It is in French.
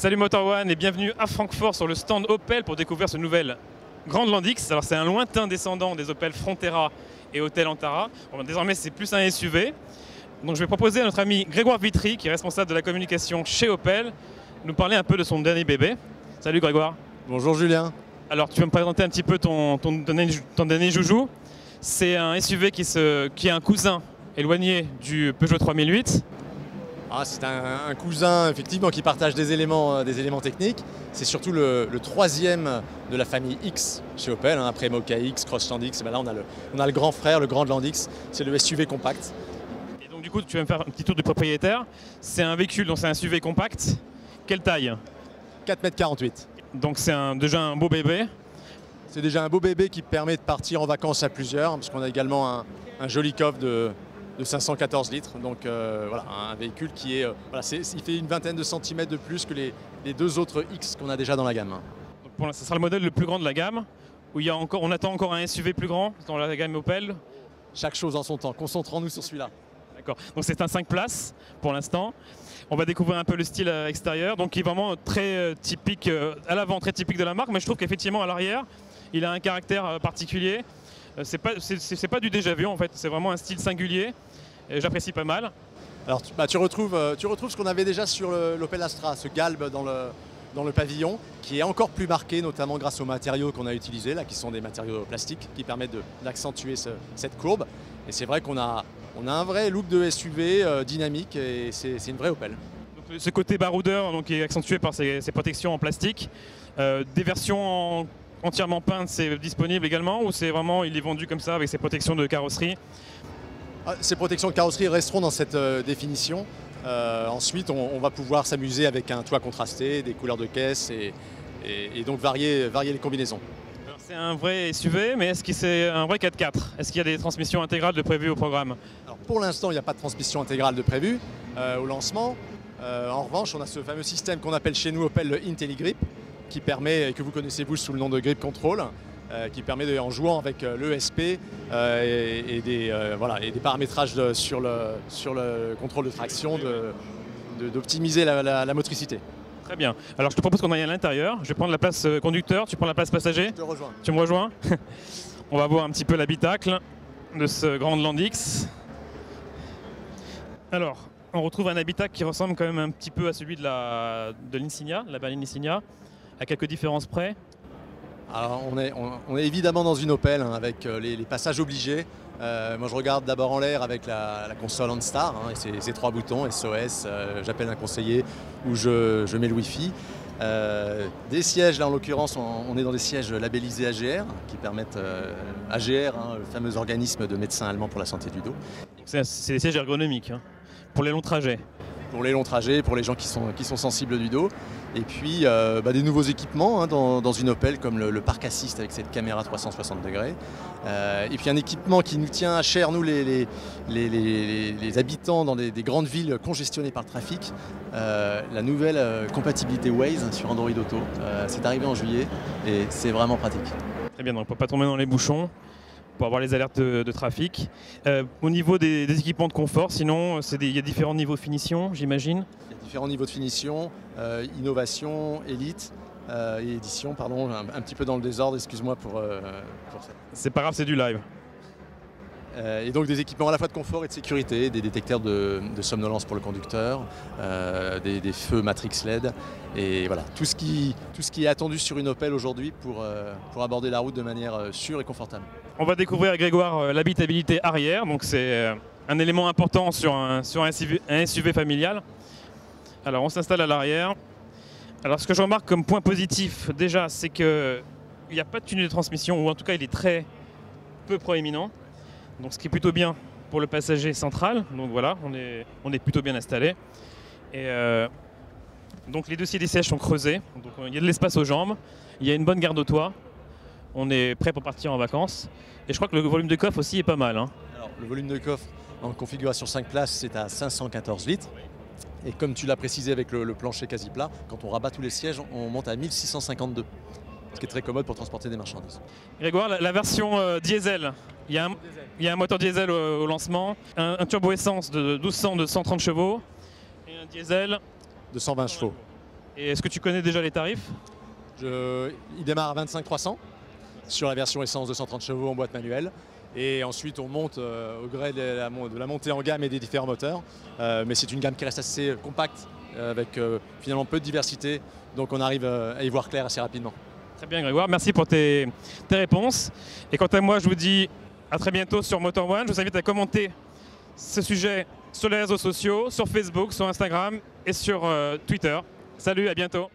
Salut Motor One et bienvenue à Francfort sur le stand Opel pour découvrir ce nouvel Grand Landix. Alors c'est un lointain descendant des Opel Frontera et Opel Antara. Bon, désormais c'est plus un SUV. Donc je vais proposer à notre ami Grégoire Vitry, qui est responsable de la communication chez Opel, de nous parler un peu de son dernier bébé. Salut Grégoire. Bonjour Julien. Alors tu vas me présenter un petit peu ton dernier joujou. C'est un SUV qui est un cousin éloigné du Peugeot 3008. C'est un cousin effectivement qui partage des éléments techniques. C'est surtout le troisième de la famille X chez Opel, après Mokka X, Crossland X. Là on a le grand frère, le Grand Landix, c'est le SUV compact. Et donc du coup tu vas me faire un petit tour du propriétaire. C'est un véhicule, donc c'est un SUV compact. Quelle taille? 4,48 m. Donc c'est déjà un beau bébé. C'est déjà un beau bébé qui permet de partir en vacances à plusieurs, parce qu'on a également un joli coffre de 514 litres. Donc voilà, un véhicule qui est, il fait une vingtaine de centimètres de plus que les deux autres X qu'on a déjà dans la gamme. Donc ce sera le modèle le plus grand de la gamme, où on attend encore un SUV plus grand dans la gamme Opel. Chaque chose en son temps, concentrons-nous sur celui-là. D'accord, donc c'est un 5 places pour l'instant. On va découvrir un peu le style extérieur, donc qui est vraiment très typique, à l'avant très typique de la marque, mais je trouve qu'effectivement à l'arrière, il a un caractère particulier. C'est pas du déjà vu en fait, c'est vraiment un style singulier et j'apprécie pas mal. Alors tu retrouves ce qu'on avait déjà sur l'Opel Astra, ce galbe dans le pavillon, qui est encore plus marqué, notamment grâce aux matériaux qu'on a utilisés, là, qui sont des matériaux plastiques, qui permettent d'accentuer cette courbe. Et c'est vrai qu'on a un vrai look de SUV dynamique et c'est une vraie Opel. Donc, ce côté baroudeur donc, est accentué par ces protections en plastique. Des versions entièrement peintes, c'est disponible également, ou c'est vraiment, il est vendu comme ça avec ses protections de carrosserie? Ces protections de carrosserie resteront dans cette définition. Ensuite, on va pouvoir s'amuser avec un toit contrasté, des couleurs de caisse et donc varier les combinaisons. C'est un vrai SUV, mais est-ce que c'est un vrai 4x4? Est-ce qu'il y a des transmissions intégrales de prévues au programme? Alors, pour l'instant, il n'y a pas de transmission intégrale de prévue au lancement. En revanche, on a ce fameux système qu'on appelle chez nous Opel le IntelliGrip, qui permet, que vous connaissez vous sous le nom de Grip Control, qui permet en jouant avec l'ESP et des paramétrages sur le contrôle de traction d'optimiser la motricité. Très bien. Alors je te propose qu'on aille à l'intérieur. Je vais prendre la place conducteur, tu prends la place passager. Je te rejoins. Tu me rejoins? On va voir un petit peu l'habitacle de ce Grand Landix. Alors, on retrouve un habitacle qui ressemble quand même un petit peu à celui de l'Insignia, la berline Insignia, à quelques différences près. Alors on est évidemment dans une Opel avec les passages obligés. Moi je regarde d'abord en l'air avec la console OnStar et ses trois boutons, SOS, j'appelle un conseiller ou je mets le Wi-Fi. Des sièges, là en l'occurrence on est dans des sièges labellisés AGR qui permettent AGR, le fameux organisme de médecins allemands pour la santé du dos. C'est des sièges ergonomiques pour les longs trajets. Pour les longs trajets, pour les gens qui sont sensibles du dos. Et puis des nouveaux équipements dans une Opel comme le Park Assist avec cette caméra 360 degrés. Et puis un équipement qui nous tient à cher, nous les habitants dans des grandes villes congestionnées par le trafic. La nouvelle compatibilité Waze sur Android Auto. C'est arrivé en juillet et c'est vraiment pratique. Très bien, donc pour ne pas tomber dans les bouchons, pour avoir les alertes de trafic. Au niveau des équipements de confort, sinon, il y a différents niveaux de finition, j'imagine. Il y a différents niveaux de finition, innovation, élite et édition, pardon, un petit peu dans le désordre, excuse-moi pour ça. C'est pas grave, c'est du live. Et donc des équipements à la fois de confort et de sécurité, des détecteurs de somnolence pour le conducteur, des feux Matrix LED, et voilà, tout ce qui est attendu sur une Opel aujourd'hui pour aborder la route de manière sûre et confortable. On va découvrir, Grégoire, l'habitabilité arrière, donc c'est un élément important sur un SUV familial. Alors on s'installe à l'arrière. Alors ce que je remarque comme point positif déjà, c'est qu'il n'y a pas de tunnel de transmission, ou en tout cas il est très peu proéminent. Donc ce qui est plutôt bien pour le passager central. Donc voilà, on est plutôt bien installé. Et donc les dossiers des sièges sont creusés. Donc il y a de l'espace aux jambes. Il y a une bonne garde au toit. On est prêt pour partir en vacances. Et je crois que le volume de coffre aussi est pas mal. Alors le volume de coffre en configuration 5 places, c'est à 514 litres. Et comme tu l'as précisé avec le plancher quasi plat, quand on rabat tous les sièges, on monte à 1652. Ce qui est très commode pour transporter des marchandises. Grégoire, la version diesel, il y a un moteur diesel au lancement, un turbo essence de 1200 de 130 chevaux et un diesel de 120 chevaux. Et est-ce que tu connais déjà les tarifs? Il démarre à 25 300 sur la version essence 230 chevaux en boîte manuelle. Et ensuite, on monte au gré de la montée en gamme et des différents moteurs. Mais c'est une gamme qui reste assez compacte, avec finalement peu de diversité. Donc on arrive à y voir clair assez rapidement. Très bien Grégoire, merci pour tes réponses. Et quant à moi, je vous dis à très bientôt sur Motor One. Je vous invite à commenter ce sujet sur les réseaux sociaux, sur Facebook, sur Instagram et sur Twitter. Salut, à bientôt.